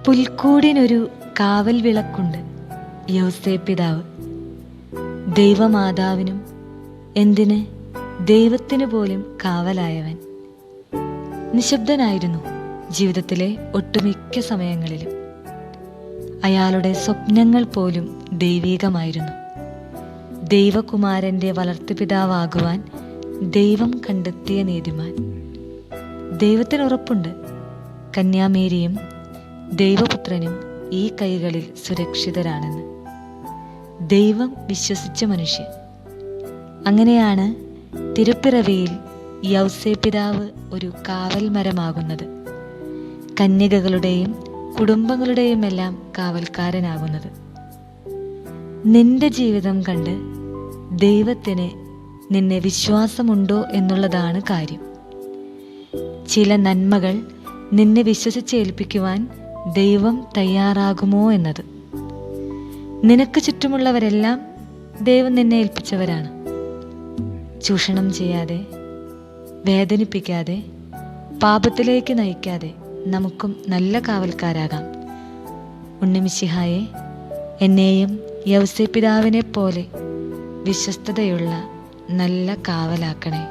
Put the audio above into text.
പുൽക്കൂടിനൊരു കാവൽ വിളക്കുണ്ട്, യൗസേപ്പിതാവ്. ദൈവമാതാവിനും എന്തിന് ദൈവത്തിനു പോലും കാവലായവൻ. നിശബ്ദനായിരുന്നു ജീവിതത്തിലെ ഒട്ടുമിക്ക സമയങ്ങളിലും. അയാളുടെ സ്വപ്നങ്ങൾ പോലും ദൈവീകമായിരുന്നു. ദൈവകുമാരൻ്റെ വളർത്തുപിതാവാകുവാൻ ദൈവം കണ്ടെത്തിയ നീതിമാൻ. ദൈവത്തിന് ഉറപ്പുണ്ട്, കന്യാമേരിയും ദൈവപുത്രനും ഈ കൈകളിൽ സുരക്ഷിതരാണെന്ന്. ദൈവം വിശ്വസിച്ച മനുഷ്യൻ. അങ്ങനെയാണ് തിരുപ്പിറവിയിൽ യൗസേപ്പിതാവ് ഒരു കാവൽ മരമാകുന്നത്, കന്യകകളുടെയും കുടുംബങ്ങളുടെയും എല്ലാം കാവൽക്കാരനാകുന്നത്. നിന്റെ ജീവിതം കണ്ട് ദൈവത്തിന് നിന്നെ വിശ്വാസമുണ്ടോ എന്നുള്ളതാണ് കാര്യം. ചില നന്മകൾ നിന്നെ വിശ്വസിച്ചേൽപ്പിക്കുവാൻ ദൈവം തയ്യാറാകുമോ എന്നത്. നിനക്ക് ചുറ്റുമുള്ളവരെല്ലാം ദൈവം നിന്നെ ഏൽപ്പിച്ചവരാണ്. ചൂഷണം ചെയ്യാതെ, വേദനിപ്പിക്കാതെ, പാപത്തിലേക്ക് നയിക്കാതെ നമുക്കും നല്ല കാവൽക്കാരാകാം. ഉണ്ണിമിശിഹായെ, എന്നെയും യൗസേപ്പിതാവിനെ പോലെ വിശ്വസ്തതയുള്ള നല്ല കാവലാക്കണേ.